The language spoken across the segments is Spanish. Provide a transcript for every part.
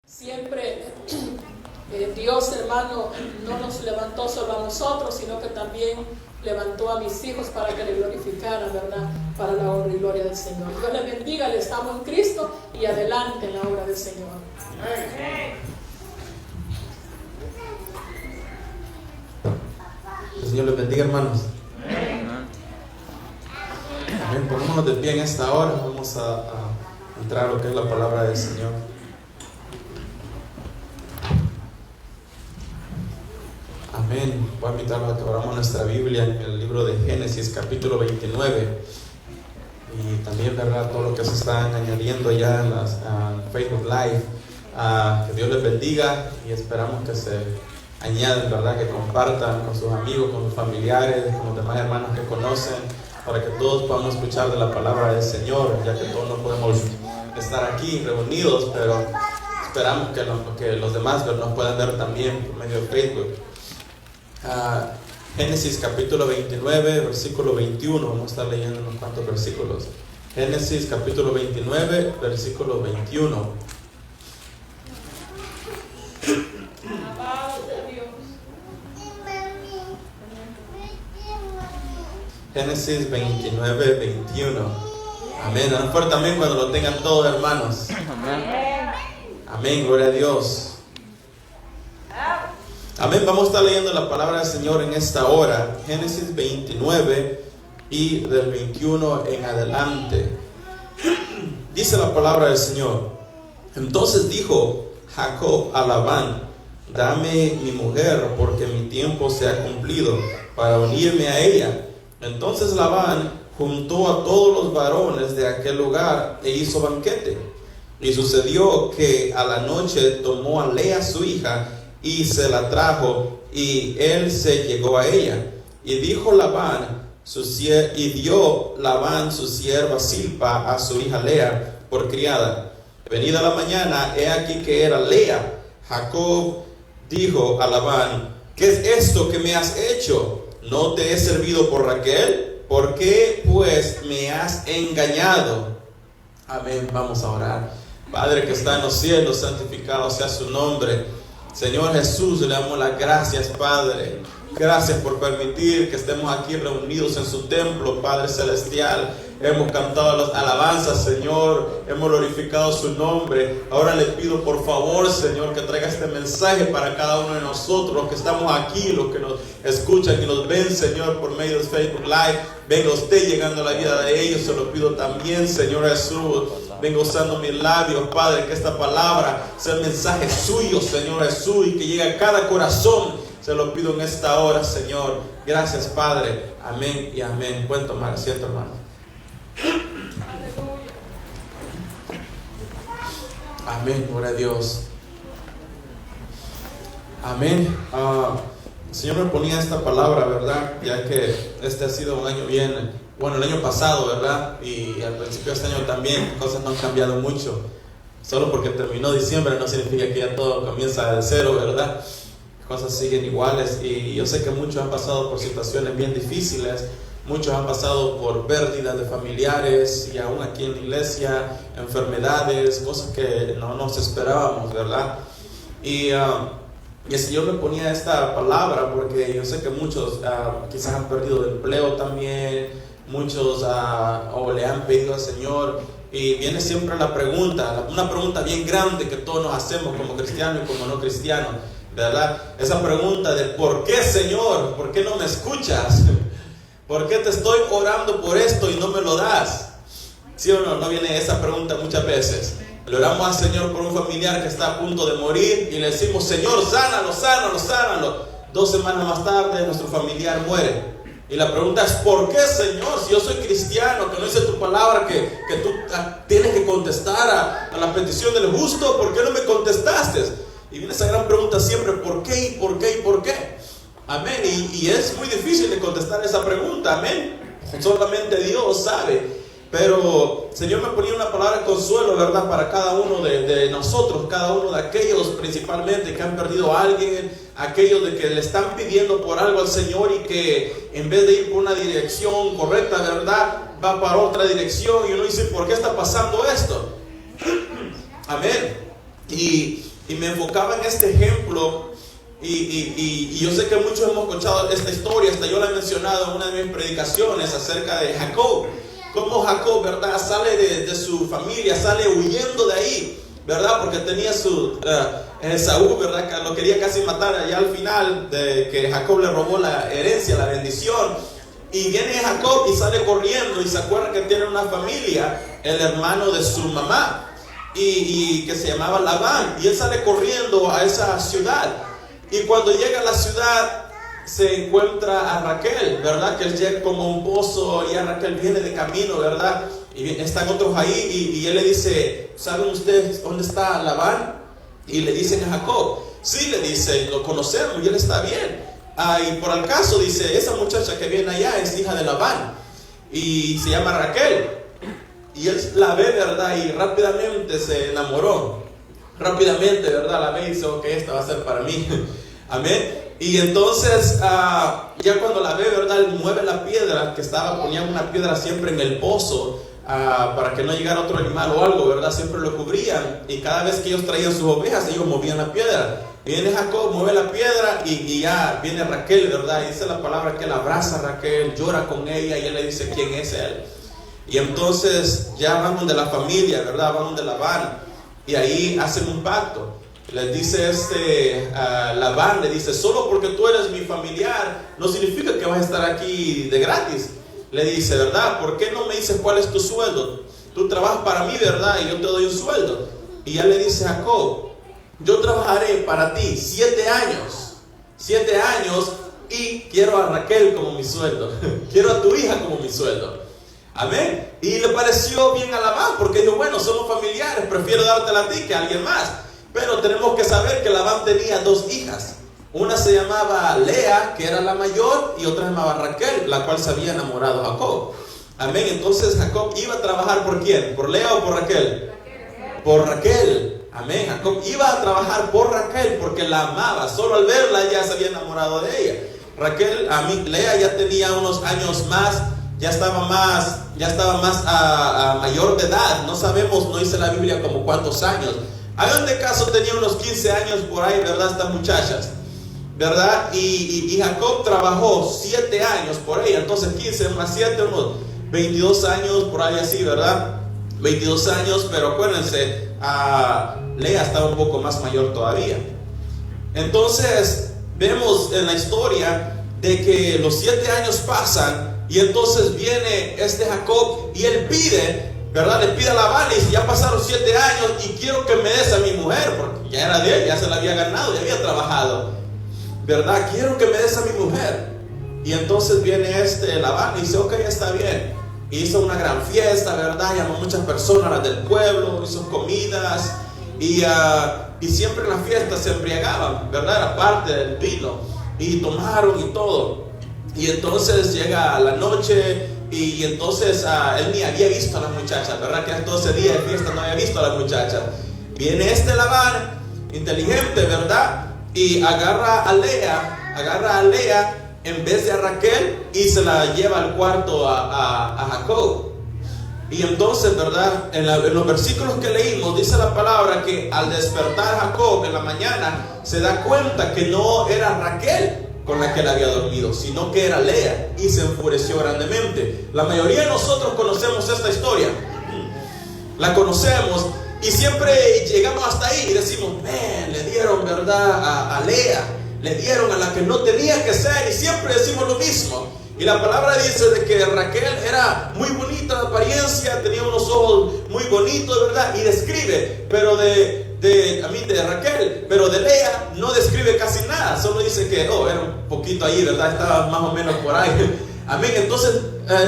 Siempre Dios, hermano, no nos levantó solo a nosotros, sino que también levantó a mis hijos para que le glorificaran, ¿verdad? Para la honra y gloria del Señor. Dios les bendiga, les amo en Cristo y adelante en la obra del Señor. El Señor les bendiga, hermanos. Amén. Ponémonos de pie en esta hora. Vamos a entrar a lo que es la palabra del Señor. Amén. Voy a invitarlos a que abramos nuestra Biblia en el libro de Génesis, capítulo 29. Y también, ¿verdad?, todo lo que se están añadiendo ya en las Facebook Live. Que Dios les bendiga y esperamos que se añaden, ¿verdad?, que compartan con sus amigos, con sus familiares, con los demás hermanos que conocen, para que todos podamos escuchar de la palabra del Señor, ya que todos no podemos estar aquí reunidos, pero esperamos que los demás nos puedan ver también por medio de Facebook. Génesis capítulo 29, versículo 21, vamos a estar leyendo unos cuantos versículos. Génesis capítulo 29, versículo 21. Génesis 29, 21. Amén. Dan fuerte amén cuando lo tengan todos, hermanos. Amén. Amén, gloria a Dios. Amén. Vamos a estar leyendo la palabra del Señor en esta hora. Génesis 29 y del 21 en adelante. Dice la palabra del Señor: Entonces dijo Jacob a Labán: Dame mi mujer, porque mi tiempo se ha cumplido para unirme a ella. Entonces Labán juntó a todos los varones de aquel lugar e hizo banquete. Y sucedió que a la noche tomó a Lea su hija y se la trajo, y él se llegó a ella. Y dio Labán su sierva Silpa a su hija Lea por criada. Venida la mañana, he aquí que era Lea. Jacob dijo a Labán: ¿Qué es esto que me has hecho? ¿No te he servido por Raquel? ¿Por qué pues me has engañado? Amén. Vamos a orar. Padre que está en los cielos, santificado sea su nombre. Señor Jesús, le damos las gracias, Padre. Gracias por permitir que estemos aquí reunidos en su templo, Padre Celestial. Hemos cantado las alabanzas, Señor. Hemos glorificado su nombre. Ahora le pido, por favor, Señor, que traiga este mensaje para cada uno de nosotros, los que estamos aquí, los que nos escuchan y nos ven, Señor, por medio de Facebook Live. Venga usted llegando a la vida de ellos. Se lo pido también, Señor Jesús. Venga usando mis labios, Padre, que esta palabra sea el mensaje suyo, Señor Jesús, y que llegue a cada corazón. Se lo pido en esta hora, Señor. Gracias, Padre. Amén y amén. Pueden tomar asiento, hermano. Amén, gloria a Dios. Amén. El Señor me ponía esta palabra, ¿verdad? Ya que este ha sido un año bien, bueno, el año pasado, ¿verdad? Y al principio de este año también cosas no han cambiado mucho. Solo porque terminó diciembre no significa que ya todo comienza de cero, ¿verdad? Cosas siguen iguales, y yo sé que muchos han pasado por situaciones bien difíciles. Muchos han pasado por pérdidas de familiares, y aún aquí en la iglesia, enfermedades, cosas que no nos esperábamos, ¿verdad? Y el Señor me ponía esta palabra porque yo sé que muchos quizás han perdido de empleo también. Muchos o le han pedido al Señor, y viene siempre la pregunta, una pregunta bien grande que todos nos hacemos como cristianos y como no cristianos, ¿verdad? Esa pregunta de ¿por qué, Señor? ¿Por qué no me escuchas? ¿Por qué te estoy orando por esto y no me lo das? ¿Sí o no? No viene esa pregunta muchas veces. Le oramos al Señor por un familiar que está a punto de morir y le decimos: Señor, sánalo, sánalo, sánalo. 2 semanas más tarde nuestro familiar muere. Y la pregunta es: ¿por qué, Señor? Si yo soy cristiano, que no dice tu palabra que tú tienes que contestar a la petición del justo, ¿por qué no me contestaste? Y viene esa gran pregunta siempre: ¿por qué y por qué y por qué? Amén. Y es muy difícil de contestar esa pregunta. Amén. Solamente Dios sabe. Pero Señor me ponía una palabra de consuelo, ¿verdad?, para cada uno de nosotros, cada uno de aquellos principalmente que han perdido a alguien, aquellos de que le están pidiendo por algo al Señor y que en vez de ir por una dirección correcta, ¿verdad?, va para otra dirección, y uno dice: ¿por qué está pasando esto? Amén. Y y me enfocaba en este ejemplo. Y yo sé que muchos hemos escuchado esta historia, hasta yo la he mencionado en una de mis predicaciones acerca de Jacob. Cómo Jacob, ¿verdad?, sale de su familia, sale huyendo de ahí, ¿verdad? Porque tenía Esaú, ¿verdad?, que lo quería casi matar allá al final, de que Jacob le robó la herencia, la bendición. Y viene Jacob y sale corriendo, y se acuerda que tiene una familia, el hermano de su mamá, y que se llamaba Labán, y él sale corriendo a esa ciudad. Y cuando llega a la ciudad, se encuentra a Raquel, ¿verdad? Que él llega como un pozo, y a Raquel viene de camino, ¿verdad? Y están otros ahí, y él le dice, ¿saben ustedes dónde está Labán? Y le dicen a Jacob, sí, le dice, lo conocemos, y él está bien. Y por el caso, dice, esa muchacha que viene allá es hija de Labán, y se llama Raquel. Y él la ve, ¿verdad? Y rápidamente se enamoró. Rápidamente, ¿verdad? La ve y dice, ok, esta va a ser para mí. Amén. Y entonces, ya cuando la ve, ¿verdad?, él mueve la piedra que ponía una piedra siempre en el pozo, para que no llegara otro animal o algo, ¿verdad? Siempre lo cubrían. Y cada vez que ellos traían sus ovejas, ellos movían la piedra. Viene Jacob, mueve la piedra, y ya viene Raquel, ¿verdad? Y dice la palabra que él abraza a Raquel, llora con ella, y él le dice quién es él. Y entonces ya van donde la familia, ¿verdad? Van donde Labán, y ahí hacen un pacto. Les dice Labán, le dice, solo porque tú eres mi familiar, no significa que vas a estar aquí de gratis. Le dice, ¿verdad? ¿Por qué no me dices cuál es tu sueldo? Tú trabajas para mí, ¿verdad? Y yo te doy un sueldo. Y ya le dice Jacob, yo trabajaré para ti 7 años. 7 años, y quiero a Raquel como mi sueldo. Quiero a tu hija como mi sueldo. Amén. Y le pareció bien a Labán, porque dijo, bueno, somos familiares, prefiero dártela a ti que a alguien más. Pero tenemos que saber que Labán tenía 2 hijas. Una se llamaba Lea, que era la mayor, y otra se llamaba Raquel, la cual se había enamorado Jacob. Amén. Entonces Jacob iba a trabajar ¿por quién? ¿Por Lea o por Raquel? Por Raquel. Amén. Jacob iba a trabajar por Raquel porque la amaba. Solo al verla ya se había enamorado de ella. Lea ya tenía unos años más, ya estaba más mayor de edad. No sabemos, no dice la Biblia como cuántos años. Hagan de caso, tenía unos 15 años por ahí, ¿verdad? Estas muchachas, ¿verdad? Y Jacob trabajó 7 años por ella. Entonces 15 más 7, unos 22 años por ahí así, ¿verdad? 22 años, pero acuérdense, Lea estaba un poco más mayor todavía. Entonces vemos en la historia de que los 7 años pasan, y entonces viene Jacob y él pide, ¿verdad? Le pide a Labán y dice, ya pasaron 7 años y quiero que me des a mi mujer, porque ya era de él, ya se la había ganado, ya había trabajado, ¿verdad? Quiero que me des a mi mujer. Y entonces viene Labán y dice, ok, está bien. Hizo una gran fiesta, ¿verdad? Llamó a muchas personas, las del pueblo, hizo comidas, y siempre en la fiesta se embriagaban, ¿verdad? Era parte del vino, y tomaron y todo. Y entonces llega la noche, y entonces él ni había visto a las muchachas, ¿verdad? Que todo ese día de fiesta no había visto a las muchachas. Viene Labán, inteligente, ¿verdad? Y agarra a Lea en vez de a Raquel, y se la lleva al cuarto a Jacob. Y entonces, ¿verdad? En los versículos que leímos dice la palabra que al despertar Jacob en la mañana se da cuenta que no era Raquel con la que él había dormido, sino que era Lea, y se enfureció grandemente. La mayoría de nosotros conocemos esta historia, la conocemos, y siempre llegamos hasta ahí y decimos, le dieron, ¿verdad? A Lea, le dieron a la que no tenía que ser, y siempre decimos lo mismo. Y la palabra dice de que Raquel era muy bonita de apariencia, tenía unos ojos muy bonitos, ¿verdad? Y describe, pero de Raquel, pero de Lea no describe casi nada, solo dice que, era un poquito ahí, ¿verdad? Estaba más o menos por ahí. Amén. Entonces,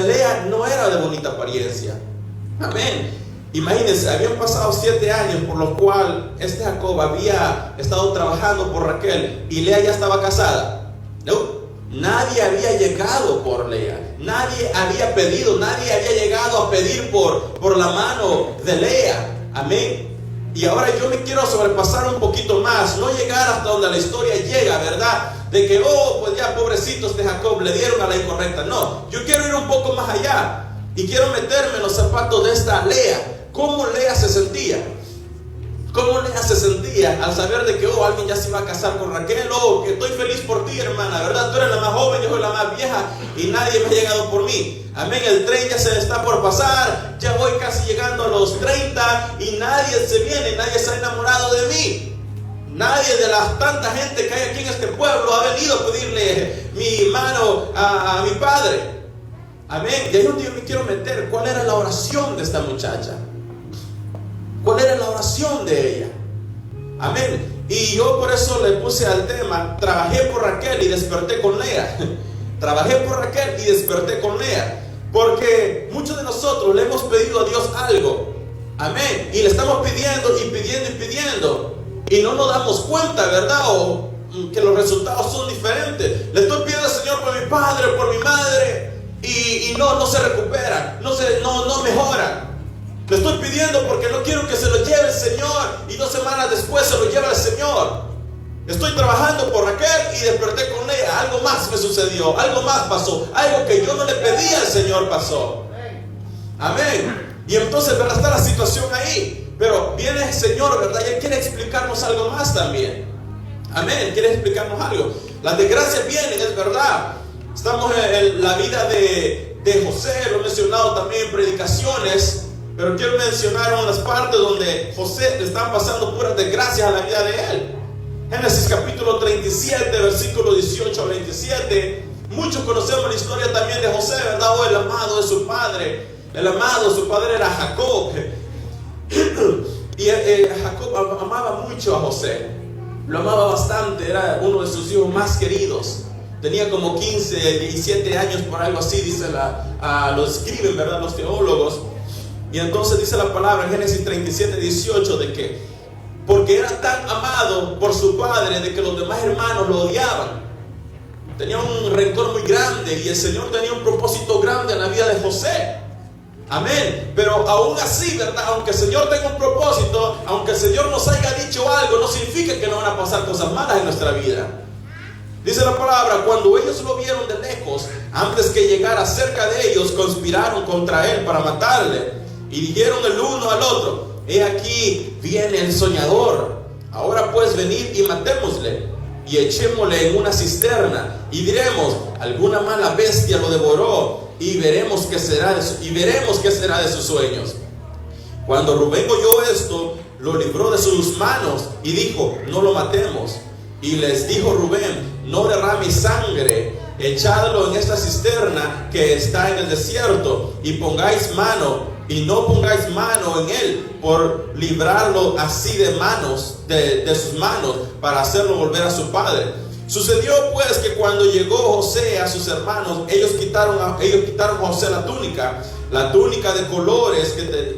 Lea no era de bonita apariencia. Amén. Imagínense, habían pasado 7 años por los cuales Jacob había estado trabajando por Raquel, y Lea ya estaba casada. No. Nadie había llegado por Lea, nadie había pedido, nadie había llegado a pedir por la mano de Lea. Amén. Y ahora yo me quiero sobrepasar un poquito más, no llegar hasta donde la historia llega, ¿verdad? De que, pues ya pobrecitos de Jacob, le dieron a la incorrecta. No, yo quiero ir un poco más allá, y quiero meterme en los zapatos de esta Lea. ¿Cómo Lea se sentía? ¿Cómo Lea se sentía al saber de que alguien ya se iba a casar con Raquel? Que estoy feliz por ti, hermana, ¿verdad? Tú eres la más joven, yo soy la más vieja y nadie me ha llegado por mí. Amén, el tren ya se está por pasar, ya voy casi llegando a los 30 y nadie se viene, nadie se ha enamorado de mí. Nadie de la tanta gente que hay aquí en este pueblo ha venido a pedirle mi mano a mi padre. Amén, y ahí es donde yo me quiero meter. ¿Cuál era la oración de esta muchacha? ¿Cuál era la oración de ella? Amén. Y yo por eso le puse al tema: trabajé por Raquel y desperté con Lea. Trabajé por Raquel y desperté con Lea. Porque muchos de nosotros le hemos pedido a Dios algo. Amén. Y le estamos pidiendo y pidiendo y pidiendo. Y no nos damos cuenta, ¿verdad? O que los resultados son diferentes. Le estoy pidiendo al Señor por mi padre, por mi madre. Y no se recuperan, no mejoran. Le estoy pidiendo porque no quiero que se lo lleve el Señor y 2 semanas después se lo lleva el Señor. Estoy trabajando por Raquel y desperté con ella. Algo más me sucedió, algo más pasó, algo que yo no le pedí al Señor pasó. Amén. Y entonces, ¿verdad? Está la situación ahí. Pero viene el Señor, ¿verdad? Y Él quiere explicarnos algo más también. Amén. Quiere explicarnos algo. Las desgracias vienen, es verdad. Estamos en la vida de José, lo he mencionado también en predicaciones. Pero quiero mencionar unas partes donde José le están pasando puras desgracias a la vida de él. Génesis capítulo 37, versículo 18 al 27. Muchos conocemos la historia también de José, ¿verdad? El amado de su padre. El amado de su padre era Jacob. Y Jacob amaba mucho a José. Lo amaba bastante, era uno de sus hijos más queridos. Tenía como 15, 17 años, por algo así, dice lo escriben, ¿verdad? Los teólogos. Y entonces dice la palabra en Génesis 37, 18 de que porque era tan amado por su padre de que los demás hermanos lo odiaban. Tenía un rencor muy grande y el Señor tenía un propósito grande en la vida de José. Amén. Pero aún así, ¿verdad? Aunque el Señor tenga un propósito, aunque el Señor nos haya dicho algo, no significa que no van a pasar cosas malas en nuestra vida. Dice la palabra: cuando ellos lo vieron de lejos, antes que llegara cerca de ellos, conspiraron contra él para matarle. Y dijeron el uno al otro: he aquí viene el soñador. Ahora pues venid y matémosle y echémosle en una cisterna y diremos: alguna mala bestia lo devoró y veremos qué será de sus sueños. Cuando Rubén oyó esto, lo libró de sus manos y dijo: no lo matemos. Y les dijo Rubén: no derraméis sangre, echadlo en esta cisterna que está en el desierto y no pongáis mano en él por librarlo así de sus manos para hacerlo volver a su padre. Sucedió pues que cuando llegó José a sus hermanos, ellos quitaron a José la túnica de colores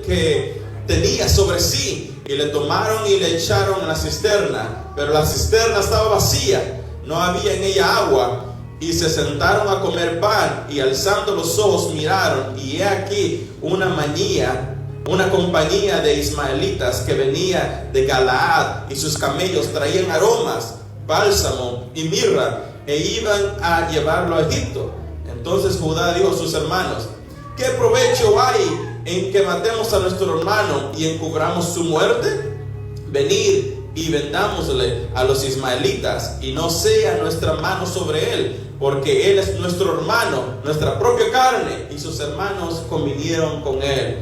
que tenía sobre sí, y le tomaron y le echaron en la cisterna. Pero la cisterna estaba vacía, no había en ella agua. Y se sentaron a comer pan, y alzando los ojos miraron, y he aquí una compañía de ismaelitas que venía de Galaad, y sus camellos traían aromas, bálsamo y mirra, e iban a llevarlo a Egipto. Entonces Judá dijo a sus hermanos: ¿qué provecho hay en que matemos a nuestro hermano y encubramos su muerte? Venid y vendámosle a los ismaelitas, y no sea nuestra mano sobre él, porque él es nuestro hermano, nuestra propia carne. Y sus hermanos convinieron con él.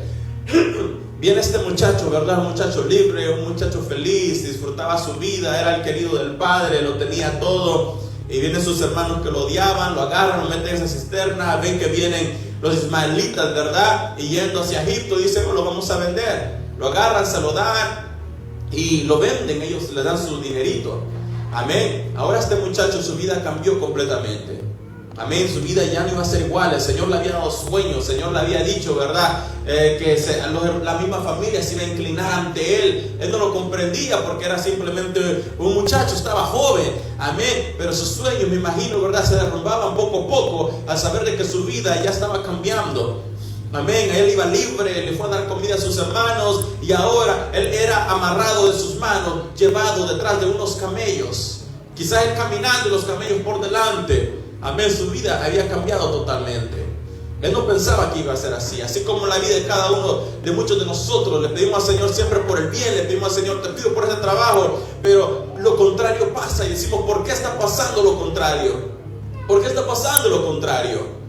Viene este muchacho, ¿verdad? Un muchacho libre, un muchacho feliz, disfrutaba su vida, era el querido del padre, lo tenía todo. Y vienen sus hermanos que lo odiaban, lo agarran, lo meten en esa cisterna. Ven que vienen los ismaelitas, ¿verdad? Y yendo hacia Egipto, dicen: lo vamos a vender. Lo agarran, se lo dan y lo venden, ellos le dan su dinerito. Amén. Ahora este muchacho, su vida cambió completamente. Amén. Su vida ya no iba a ser igual. El Señor le había dado sueños. El Señor le había dicho, ¿verdad? La misma familia se iba a inclinar ante él. Él no lo comprendía porque era simplemente un muchacho, estaba joven. Amén. Pero sus sueños, me imagino, ¿verdad?, se derrumbaban poco a poco al saber de que su vida ya estaba cambiando. Amén. Él iba libre, le fue a dar comida a sus hermanos, y ahora él era amarrado de sus manos, llevado detrás de unos camellos. Quizás él caminando y los camellos por delante. Amén. Su vida había cambiado totalmente. Él no pensaba que iba a ser así. Así como en la vida de cada uno, de muchos de nosotros, le pedimos al Señor siempre por el bien, le pedimos al Señor, te pido por ese trabajo, pero lo contrario pasa y decimos, ¿por qué está pasando lo contrario? ¿Por qué está pasando lo contrario?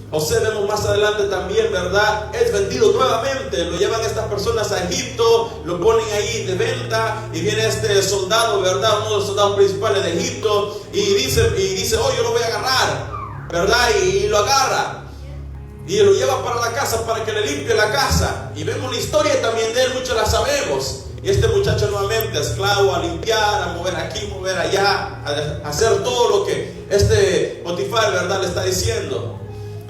José, vemos más adelante también, ¿verdad? Es vendido nuevamente, lo llevan estas personas a Egipto, lo ponen ahí de venta y viene este soldado, ¿verdad? Uno de los soldados principales de Egipto y dice, oh, yo lo voy a agarrar, ¿verdad? Y lo agarra y lo lleva para la casa para que le limpie la casa. Y vemos la historia también de él, muchos la sabemos. Y este muchacho nuevamente, esclavo, a limpiar, a mover aquí, mover allá, a hacer todo lo que este Potifar, ¿verdad?, le está diciendo.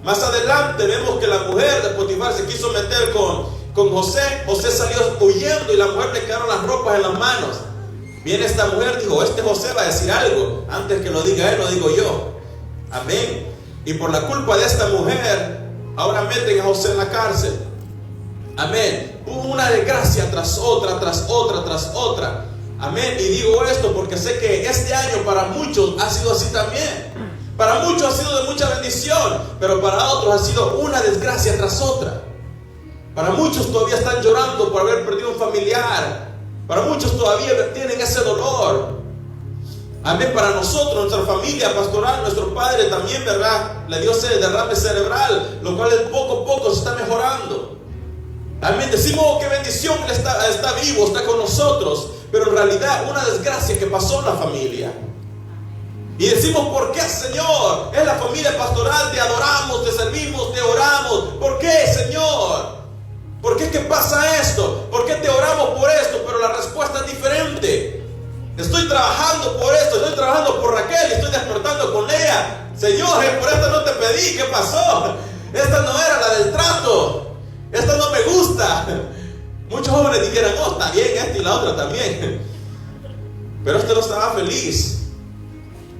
Más adelante vemos que la mujer de Potifar se quiso meter con José. José salió huyendo y la mujer le quedaron las ropas en las manos. Viene esta mujer, dijo, este José va a decir algo. Antes que lo diga él, lo digo yo. Amén. Y por la culpa de esta mujer, ahora meten a José en la cárcel. Amén. Hubo una desgracia tras otra, tras otra, tras otra. Amén. Y digo esto porque sé que este año para muchos ha sido así también. Para muchos ha sido de mucha bendición, pero para otros ha sido una desgracia tras otra. Para muchos todavía están llorando por haber perdido un familiar. Para muchos todavía tienen ese dolor. Amén. Para nosotros, nuestra familia pastoral, nuestro padre también, ¿verdad?, le dio ese derrame cerebral, lo cual poco a poco se está mejorando. Amén. Decimos, oh, qué bendición, él está vivo, está con nosotros, pero en realidad una desgracia que pasó en la familia. Y decimos, ¿por qué, Señor? Es la familia pastoral, te adoramos, te servimos, te oramos. ¿Por qué, Señor? ¿Por qué es que pasa esto? ¿Por qué te oramos por esto? Pero la respuesta es diferente. Estoy trabajando por esto, estoy trabajando por Raquel, estoy despertando con ella. Señor, por esta no te pedí, ¿qué pasó? Esta no era la del trato. Esta no me gusta. Muchos jóvenes dijeran, oh, está bien, esta y la otra también. Pero este no estaba feliz.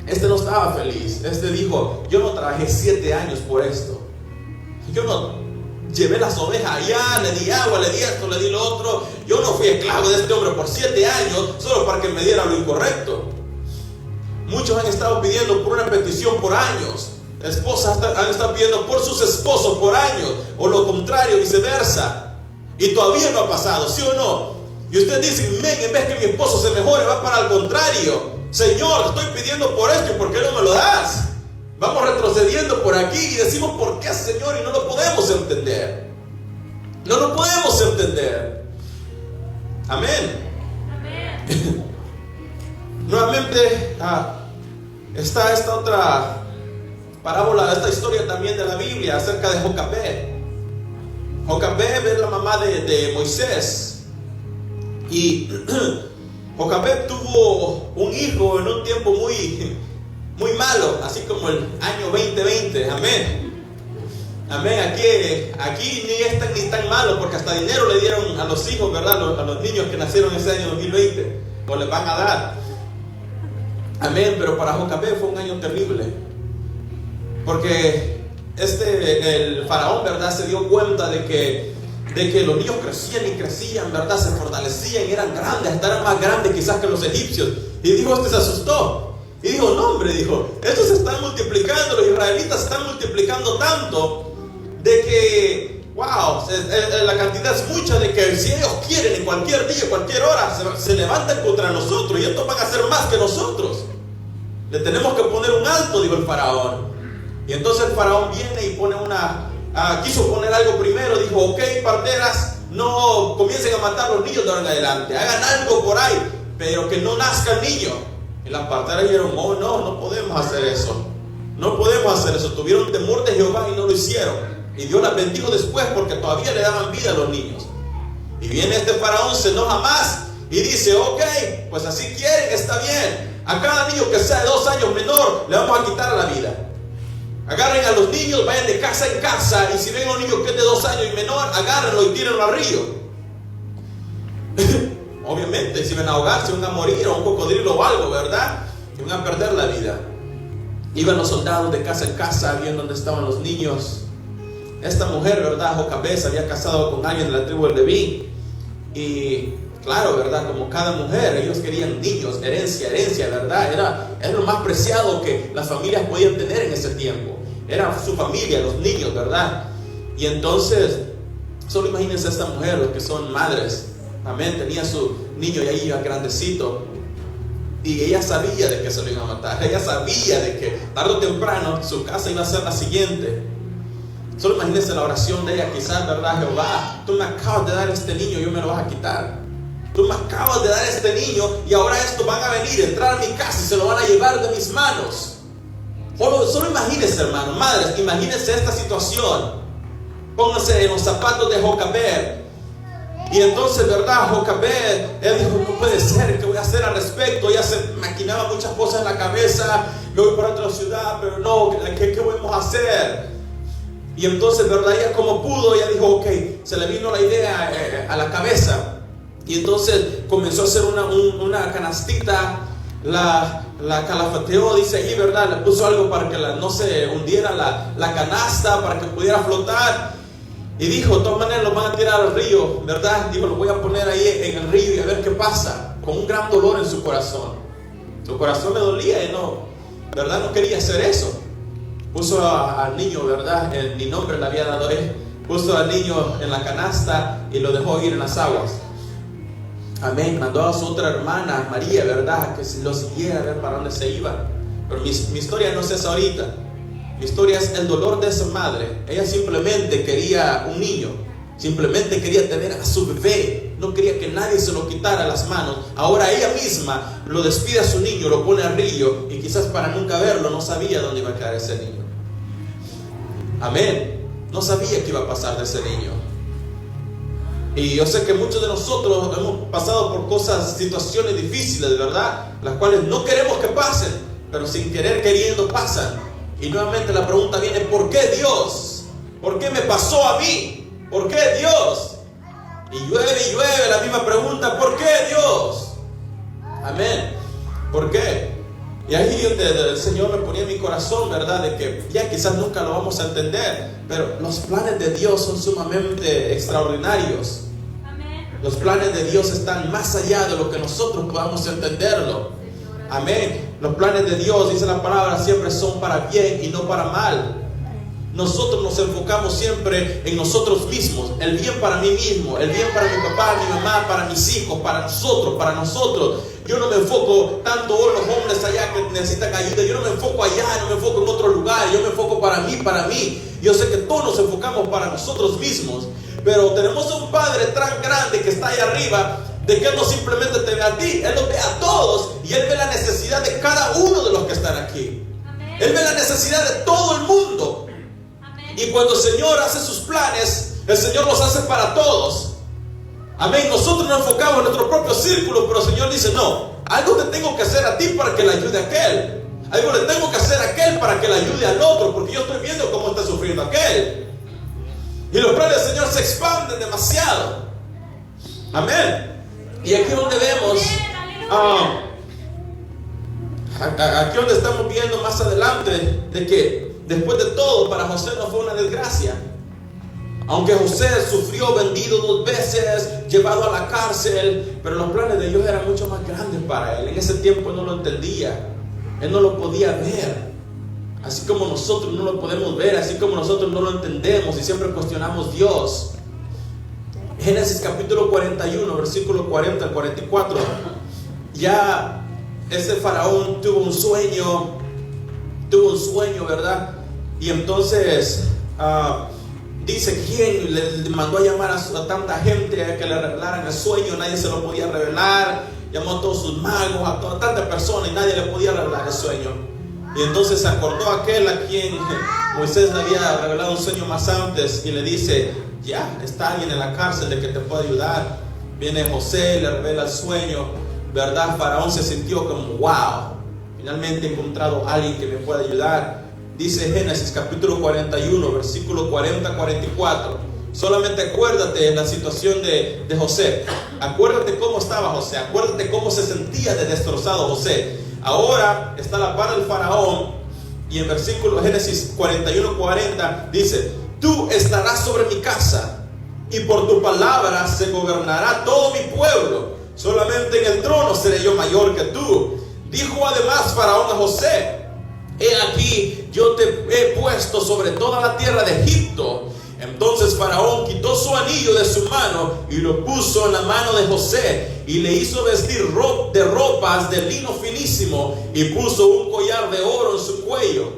Este no estaba feliz. Este dijo, yo no trabajé 7 años por esto. Yo no llevé las ovejas allá, le di agua, le di esto, le di lo otro. Yo no fui esclavo de este hombre por 7 años solo para que me diera lo incorrecto. Muchos han estado pidiendo por una petición por años. Esposas han estado pidiendo por sus esposos por años, o lo contrario, viceversa. Y todavía no ha pasado, ¿sí o no? Y usted dice, en vez que mi esposo se mejore, va para el contrario. Señor, estoy pidiendo por esto, ¿y por qué no me lo das? Vamos retrocediendo por aquí y decimos, ¿por qué, Señor? Y no lo podemos entender. No lo podemos entender. Amén. Amén. Nuevamente está esta otra parábola, esta historia también de la Biblia acerca de Jocabed. Jocabed es la mamá de Moisés. Y Jocabed tuvo un hijo en un tiempo muy malo, así como el año 2020. Amén. Amén. Aquí ni tan malo, porque hasta dinero le dieron a los hijos, ¿verdad? A los niños que nacieron ese año 2020, o les van a dar. Amén. Pero para Jocabed fue un año terrible, porque el faraón, ¿verdad?, se dio cuenta de que los niños crecían y crecían, ¿verdad? Se fortalecían y eran grandes, hasta eran más grandes quizás que los egipcios. Y dijo, se asustó. Y dijo, no, hombre, dijo, estos se están multiplicando, los israelitas se están multiplicando tanto, de que, wow, la cantidad es mucha, de que si ellos quieren en cualquier día, cualquier hora, se levantan contra nosotros, y estos van a hacer más que nosotros. Le tenemos que poner un alto, dijo el faraón. Y entonces el faraón viene y pone quiso poner algo primero. Dijo, ok, parteras, no comiencen a matar a los niños de ahora en adelante, hagan algo por ahí, pero que no nazca el niño. Y las parteras dijeron, oh, no podemos hacer eso. No podemos hacer eso. Tuvieron temor de Jehová y no lo hicieron. Y Dios las bendijo después porque todavía le daban vida a los niños. Y viene este faraón, se enoja más y dice, ok, pues así quieren, está bien. A cada niño que sea de 2 años menor le vamos a quitar la vida. Agarren a los niños, vayan de casa en casa, y si ven a un niño que es de 2 años y menor, agárrenlo y tírenlo al río. Obviamente, si van a ahogarse, van a morir, o un cocodrilo o algo, ¿verdad? Y van a perder la vida. Iban los soldados de casa en casa, viendo dónde estaban los niños. Esta mujer, ¿verdad?, Jocabed, se había casado con alguien de la tribu de Leví. Y claro, ¿verdad?, como cada mujer, ellos querían niños, herencia, ¿verdad? Era lo más preciado que las familias podían tener en ese tiempo. era su familia, los niños, ¿verdad? Y entonces, solo imagínense a esta mujer, los que son madres, amén, tenía su niño y ahí iba grandecito, y ella sabía de que se lo iban a matar, ella sabía de que tarde o temprano su casa iba a ser la siguiente. Solo imagínense la oración de ella, quizás, ¿verdad? Jehová, tú me acabas de dar este niño y yo me lo vas a quitar. Tú me acabas de dar este niño y ahora estos van a venir, entrar a mi casa y se lo van a llevar de mis manos. Solo imagínense, hermano, madres, imagínense esta situación. Pónganse en los zapatos de Jocabed. Y entonces, ¿verdad? Jocabed, él dijo, no puede ser, ¿qué voy a hacer al respecto? Ella se maquinaba muchas cosas en la cabeza. Me voy para otra ciudad, pero no, ¿qué vamos a hacer? Y entonces, ¿verdad? Ella como pudo, ella dijo, ok, se le vino la idea a la cabeza. Y entonces comenzó a hacer una canastita, la calafateó, dice ahí, ¿verdad? Le puso algo para que no se hundiera la canasta, para que pudiera flotar. Y dijo, de todas maneras lo van a tirar al río, ¿verdad? Dijo, lo voy a poner ahí en el río y a ver qué pasa. Con un gran dolor en su corazón. Su corazón le dolía y no, ¿verdad? No quería hacer eso. Puso al niño, ¿verdad? Ni nombre le había dado él. Puso al niño en la canasta y lo dejó ir en las aguas. Amén. Mandó a su otra hermana, María, ¿verdad? Que lo siguiera a ver para dónde se iba. Pero mi historia no es esa ahorita. Mi historia es el dolor de esa madre. Ella simplemente quería un niño. Simplemente quería tener a su bebé. No quería que nadie se lo quitara a las manos. Ahora ella misma lo despide a su niño, lo pone al río. Y quizás para nunca verlo, no sabía dónde iba a quedar ese niño. Amén. No sabía qué iba a pasar de ese niño. Y yo sé que muchos de nosotros hemos pasado por situaciones difíciles, ¿verdad? Las cuales no queremos que pasen, pero sin querer queriendo pasan. Y nuevamente la pregunta viene, ¿por qué Dios? ¿Por qué me pasó a mí? ¿Por qué Dios? Y llueve la misma pregunta, ¿por qué Dios? Amén. ¿Por qué? Y ahí donde el Señor me ponía en mi corazón, ¿verdad? De que ya quizás nunca lo vamos a entender, pero los planes de Dios son sumamente extraordinarios. Los planes de Dios están más allá de lo que nosotros podamos entenderlo. Amén. Los planes de Dios, dice la palabra, siempre son para bien y no para mal. Nosotros nos enfocamos siempre en nosotros mismos. El bien para mí mismo, el bien para mi papá, mi mamá, para mis hijos, para nosotros. Yo no me enfoco tanto en los hombres allá que necesitan ayuda. Yo no me enfoco allá, no me enfoco en otro lugar. Yo me enfoco para mí. Yo sé que todos nos enfocamos para nosotros mismos. Pero tenemos un Padre tan grande que está ahí arriba, de que Él no simplemente te ve a ti, Él los ve a todos. Y Él ve la necesidad de cada uno de los que están aquí. Amén. Él ve la necesidad de todo el mundo. Amén. Y cuando el Señor hace sus planes, el Señor los hace para todos. Amén. Nosotros nos enfocamos en nuestro propio círculo, pero el Señor dice, no, algo te tengo que hacer a ti para que le ayude a aquel. Algo le tengo que hacer a aquel para que le ayude al otro, porque yo estoy viendo cómo está sufriendo aquel. Y los planes del Señor se expanden demasiado. Amén. Y aquí donde vemos, aquí donde estamos viendo más adelante, de que después de todo para José no fue una desgracia. Aunque José sufrió vendido 2 veces, llevado a la cárcel, pero los planes de Dios eran mucho más grandes para él. En ese tiempo él no lo entendía, él no lo podía ver. Así como nosotros no lo podemos ver, así como nosotros no lo entendemos y siempre cuestionamos Dios. Génesis capítulo 41, versículo 40 al 44. Ya ese faraón tuvo un sueño, ¿verdad? Y entonces dice, ¿quién le mandó a llamar a tanta gente a que le revelaran el sueño? Nadie se lo podía revelar. Llamó a todos sus magos, a tantas personas, y nadie le podía revelar el sueño. Y entonces se acordó aquel a quien Moisés le había revelado un sueño más antes, y le dice, ya está alguien en la cárcel de que te puede ayudar. Viene José, le revela el sueño, ¿verdad? Faraón se sintió como, wow, finalmente he encontrado a alguien que me puede ayudar. Dice Génesis capítulo 41, versículo 40-44. Solamente acuérdate de la situación de José. Acuérdate cómo estaba José. Acuérdate cómo se sentía de destrozado José. Ahora está a la par del faraón. Y en versículo Génesis 41-40 dice, tú estarás sobre mi casa, y por tu palabra se gobernará todo mi pueblo. Solamente en el trono seré yo mayor que tú. Dijo además faraón a José, he aquí, yo te he puesto sobre toda la tierra de Egipto. Entonces Faraón quitó su anillo de su mano y lo puso en la mano de José, y le hizo vestir de ropas de lino finísimo, y puso un collar de oro en su cuello,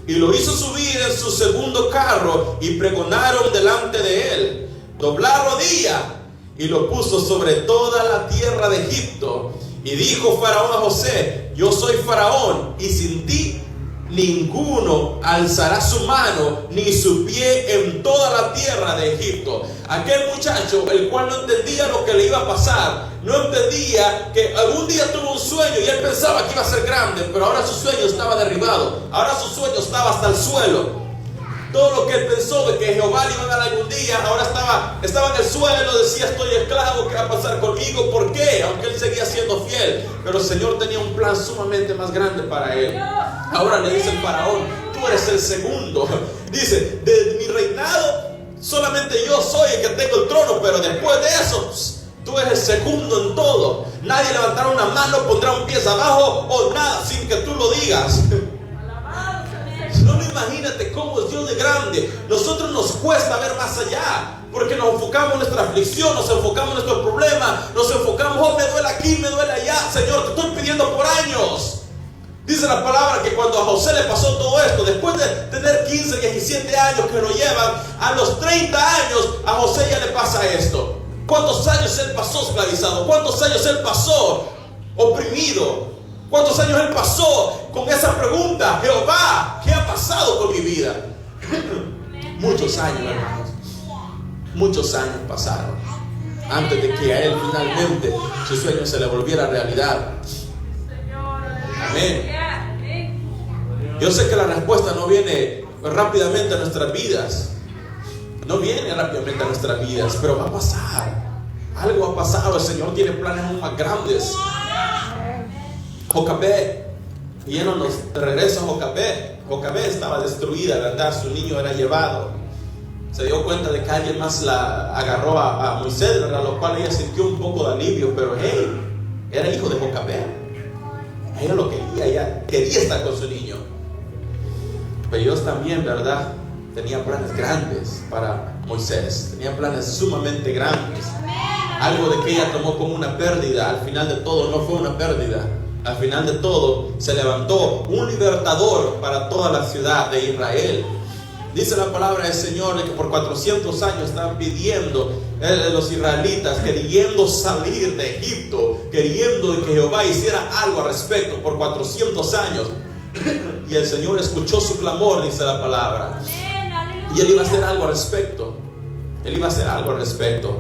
y lo hizo subir en su segundo carro, y pregonaron delante de él: doblar rodilla. Y lo puso sobre toda la tierra de Egipto. Y dijo Faraón a José: yo soy Faraón, y sin ti ninguno alzará su mano ni su pie en toda la tierra de Egipto. Aquel muchacho, el cual no entendía lo que le iba a pasar, no entendía que algún día tuvo un sueño y él pensaba que iba a ser grande, pero ahora su sueño estaba derribado, ahora su sueño estaba hasta el suelo. Todo lo que él pensó de que Jehová le iba a dar algún día, ahora estaba en el suelo. Decía: estoy esclavo, ¿qué va a pasar conmigo? ¿Por qué? Aunque él seguía siendo fiel, pero el Señor tenía un plan sumamente más grande para él. Ahora le dice el Faraón: tú eres el segundo. Dice: de mi reinado solamente yo soy el que tengo el trono, pero después de eso tú eres el segundo en todo. Nadie levantará una mano, pondrá un pie abajo o nada sin que tú lo digas. Solo imagínate cómo es Dios de grande. Nosotros nos cuesta ver más allá, porque nos enfocamos en nuestra aflicción, nos enfocamos en nuestros problemas, nos enfocamos: oh, me duele aquí, me duele allá. Señor, te estoy pidiendo por años. Dice la palabra que cuando a José le pasó todo esto, después de tener 15, 17 años que lo llevan, a los 30 años a José ya le pasa esto. ¿Cuántos años él pasó esclavizado? ¿Cuántos años él pasó oprimido? ¿Cuántos años él pasó con esa pregunta? Jehová, ¿qué ha pasado con mi vida? Muchos años, hermanos. Muchos años pasaron antes de que a él finalmente su sueño se le volviera realidad. Amén. Yo sé que la respuesta no viene rápidamente a nuestras vidas. No viene rápidamente a nuestras vidas, pero va a pasar. Algo ha pasado. El Señor tiene planes aún más grandes. Jocabed, yéndonos de regreso a Jocabed. Jocabed estaba destruida, ¿verdad? Su niño era llevado. Se dio cuenta de que alguien más la agarró a Moisés, ¿verdad? Lo cual ella sintió un poco de alivio, pero era hijo de Jocabed. Ella lo quería, ella quería estar con su niño. Pero Dios también, ¿verdad? Tenía planes grandes para Moisés. Tenía planes sumamente grandes. Algo de que ella tomó como una pérdida, al final de todo no fue una pérdida. Al final de todo se levantó un libertador para toda la ciudad de Israel. Dice la palabra del Señor que por 400 años estaban pidiendo los israelitas, queriendo salir de Egipto, queriendo que Jehová hiciera algo al respecto por 400 años. Y el Señor escuchó su clamor, dice la palabra. Y Él iba a hacer algo al respecto. Él iba a hacer algo al respecto.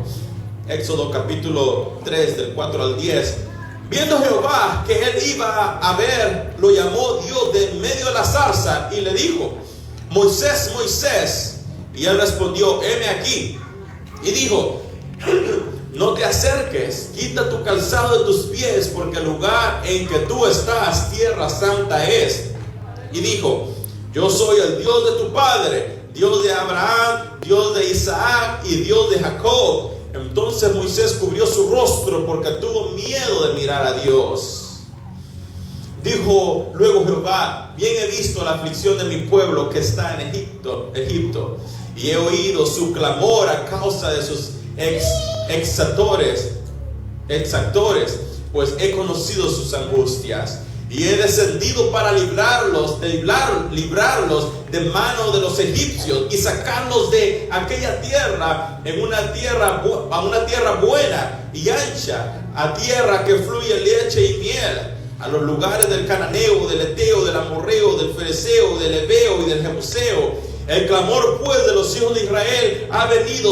Éxodo capítulo 3 del 4 al 10. Viendo Jehová que él iba a ver, lo llamó Dios de en medio de la zarza y le dijo: Moisés, Moisés. Y él respondió: heme aquí. Y dijo: no te acerques, quita tu calzado de tus pies, porque el lugar en que tú estás, tierra santa es. Y dijo: yo soy el Dios de tu padre, Dios de Abraham, Dios de Isaac y Dios de Jacob. Entonces Moisés cubrió su rostro porque tuvo miedo de mirar a Dios. Dijo luego Jehová: bien he visto la aflicción de mi pueblo que está en Egipto, y he oído su clamor a causa de sus exactores, pues he conocido sus angustias. Y he descendido para librarlos de mano de los egipcios y sacarlos de aquella tierra a una tierra buena y ancha, a tierra que fluye leche y miel, a los lugares del cananeo, del eteo, del amorreo, del fereceo, del heveo y del jebuseo. El clamor pues de los hijos de Israel ha venido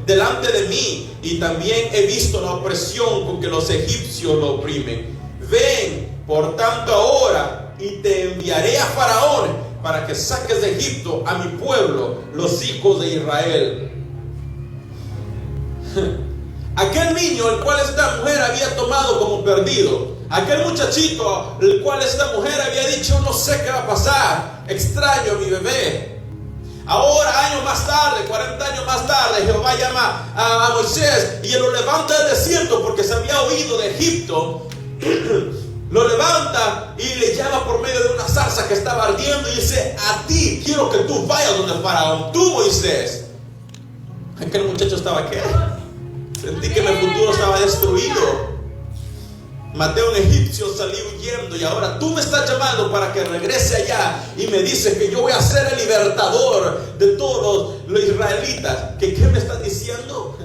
delante de mí, y también he visto la opresión con que los egipcios lo oprimen. Ven por tanto ahora, y te enviaré a Faraón para que saques de Egipto a mi pueblo, los hijos de Israel. Aquel niño el cual esta mujer había tomado como perdido, aquel muchachito el cual esta mujer había dicho: no sé qué va a pasar, extraño a mi bebé. Ahora, años más tarde, 40 años más tarde, Jehová llama a Moisés y él lo levanta del desierto porque se había huido de Egipto. Lo levanta y le llama por medio de una zarza que estaba ardiendo y dice: a ti quiero que tú vayas donde Faraón, tú, Moisés. Aquel muchacho estaba, ¿qué? Sentí que mi futuro estaba destruido. Maté a un egipcio, salí huyendo y ahora tú me estás llamando para que regrese allá y me dices que yo voy a ser el libertador de todos los israelitas. ¿Qué me estás diciendo?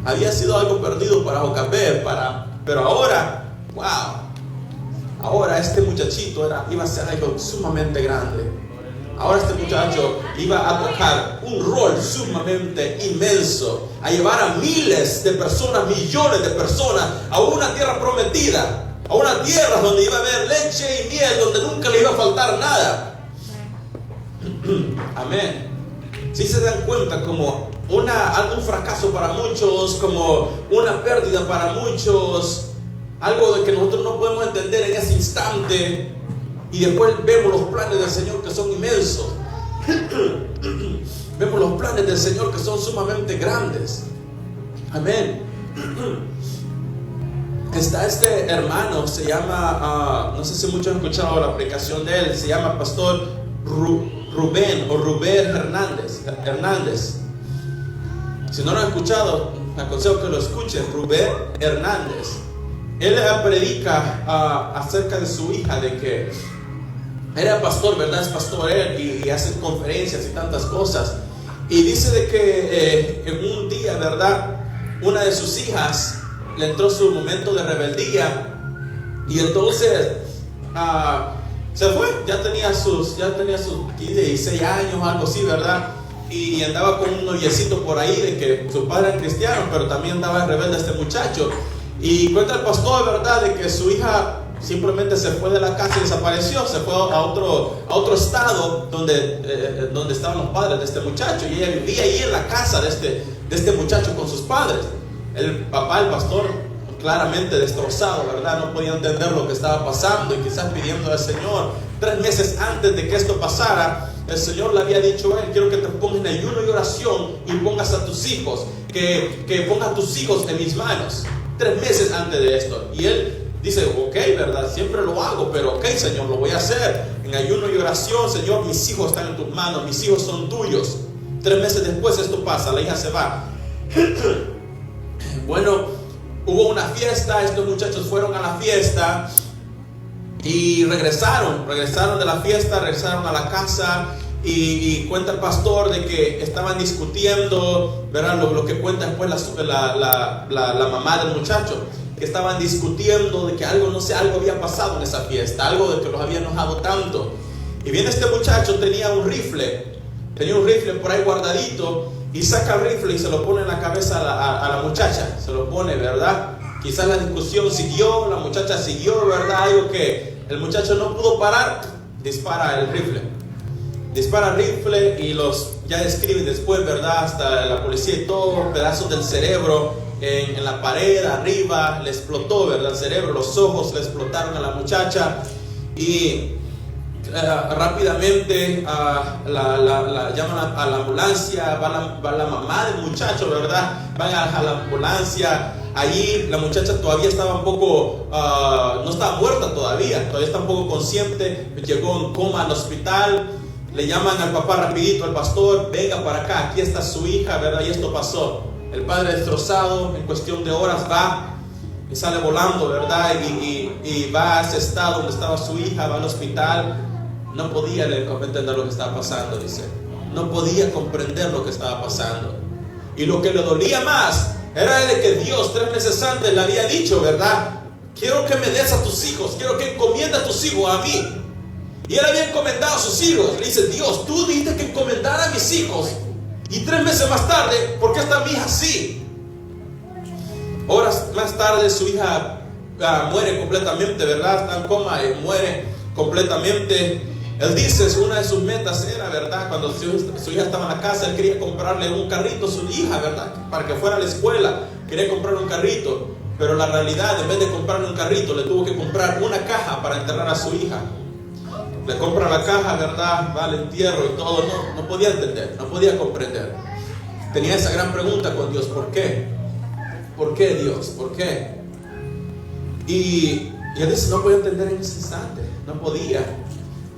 Había sido algo perdido para Jocabed, pero ahora, wow, ahora este muchachito iba a ser algo sumamente grande. Ahora este muchacho iba a tocar un rol sumamente inmenso, a llevar a miles de personas, millones de personas a una tierra prometida, a una tierra donde iba a haber leche y miel, donde nunca le iba a faltar nada. Amén. Si se dan cuenta, como un fracaso para muchos, como una pérdida para muchos, algo de que nosotros no podemos entender en ese instante. Y después vemos los planes del Señor que son inmensos. Vemos los planes del Señor que son sumamente grandes. Amén. Está este hermano, se llama, no sé si muchos han escuchado la predicación de él, se llama Pastor Rubén Hernández. Si no lo han escuchado, me aconsejo que lo escuchen. Rubén Hernández. Él predica acerca de su hija, de que era pastor, ¿verdad? Es pastor él y hace conferencias y tantas cosas. Y dice de que en un día, ¿verdad?, una de sus hijas le entró su momento de rebeldía. Y entonces se fue. Ya tenía sus 15, 16 años, algo así, ¿verdad? Y andaba con un noviecito por ahí, de que sus padres eran cristianos, pero también andaba rebelde este muchacho. Y cuenta el pastor, ¿verdad?, de que su hija simplemente se fue de la casa y desapareció. Se fue a otro estado donde estaban los padres de este muchacho, y ella vivía ahí en la casa de este muchacho con sus padres. El papá, el pastor, claramente destrozado, ¿verdad? No podía entender lo que estaba pasando, y quizás pidiendo al Señor. 3 meses antes de que esto pasara, el Señor le había dicho a él: quiero que te pongas en ayuno y oración y pongas a tus hijos, que pongas a tus hijos en mis manos. 3 meses antes de esto. Y él dice: ok, ¿verdad? Siempre lo hago, pero ok, Señor, lo voy a hacer en ayuno y oración. Señor, mis hijos están en tus manos, mis hijos son tuyos. 3 meses después esto pasa, la hija se va. Bueno, hubo una fiesta, estos muchachos fueron a la fiesta y regresaron de la fiesta, regresaron a la casa. Y cuenta el pastor de que estaban discutiendo, ¿verdad? Lo que cuenta después la mamá del muchacho, que estaban discutiendo de que algo había pasado en esa fiesta, algo de que los había enojado tanto. Y viene este muchacho, tenía un rifle por ahí guardadito, y saca el rifle y se lo pone en la cabeza a la muchacha, se lo pone, ¿verdad? Quizás la discusión siguió, la muchacha siguió, ¿verdad? Algo que el muchacho no pudo parar, dispara el rifle y ya describen después, ¿verdad? Hasta la policía y todo, pedazos del cerebro en la pared arriba, le explotó, ¿verdad? El cerebro, los ojos le explotaron a la muchacha. Y rápidamente llaman a la ambulancia, va la mamá del muchacho, ¿verdad? Van a la ambulancia. Allí la muchacha todavía estaba un poco, no estaba muerta todavía está un poco consciente, llegó en coma al hospital. Le llaman al papá rapidito, al pastor: venga para acá, aquí está su hija, ¿verdad? Y esto pasó. El padre destrozado, en cuestión de horas va y sale volando, ¿verdad? Y va a ese estado donde estaba su hija, va al hospital. No podía entender lo que estaba pasando, dice. No podía comprender lo que estaba pasando. Y lo que le dolía más era de que Dios 3 meses antes le había dicho, ¿verdad? Quiero que me des a tus hijos, quiero que encomiendas a tus hijos a mí. Y él había encomendado a sus hijos. Le dice: Dios, tú dijiste que encomendara a mis hijos, y 3 meses más tarde, ¿por qué está mi hija así? Horas más tarde su hija muere completamente, ¿verdad? Está en coma y muere completamente. Él dice, una de sus metas era, ¿verdad? Cuando su hija estaba en la casa, él quería comprarle un carrito a su hija, ¿verdad? Para que fuera a la escuela. Quería comprarle un carrito. Pero la realidad, en vez de comprarle un carrito, le tuvo que comprar una caja para enterrar a su hija. Le compra la caja, ¿verdad? Va al entierro y todo. No podía entender, no podía comprender. Tenía esa gran pregunta con Dios: ¿por qué? ¿Por qué, Dios? ¿Por qué? Y Y él dice, no podía entender en ese instante, no podía,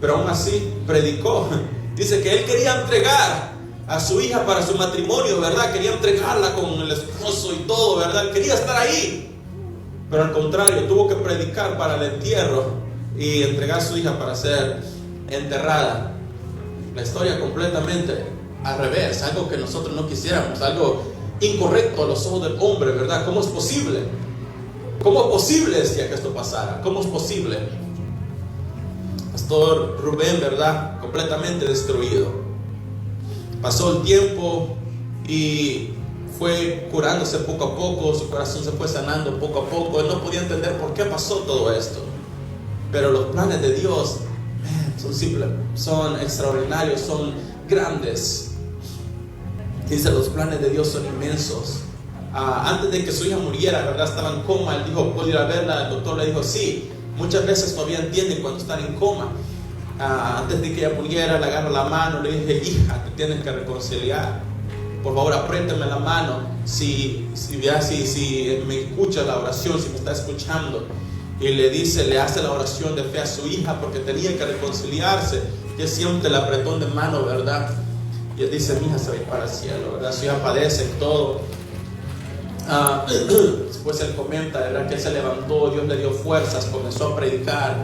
pero aún así predicó. Dice que él quería entregar a su hija para su matrimonio, ¿verdad? Quería entregarla con el esposo y todo, ¿verdad? Quería estar ahí, pero al contrario, tuvo que predicar para el entierro y entregar a su hija para ser enterrada. La historia completamente al revés, algo que nosotros no quisiéramos, algo incorrecto a los ojos del hombre, ¿verdad? ¿Cómo es posible? ¿Cómo es posible, decía, que esto pasara? ¿Cómo es posible? Pastor Rubén, ¿verdad? Completamente destruido. Pasó el tiempo y fue curándose poco a poco, su corazón se fue sanando poco a poco. Él no podía entender por qué pasó todo esto. Pero los planes de Dios son simples, son extraordinarios, son grandes. Dice, los planes de Dios son inmensos. Antes de que su hija muriera, ¿verdad? Estaba en coma. Él dijo, ¿puedo ir a verla? El doctor le dijo, sí. Muchas veces todavía entienden cuando están en coma. Antes de que ella muriera, le agarra la mano, le dije, hija, te tienes que reconciliar. Por favor, apriétame la mano. Si me escucha la oración, si me está escuchando. Y le dice, le hace la oración de fe a su hija porque tenía que reconciliarse. Y él siempre el apretón de mano, ¿verdad? Y él dice, mi hija se va a ir para el cielo, ¿verdad? Su hija padece todo. Después él comenta, ¿verdad? Que él se levantó, Dios le dio fuerzas, comenzó a predicar.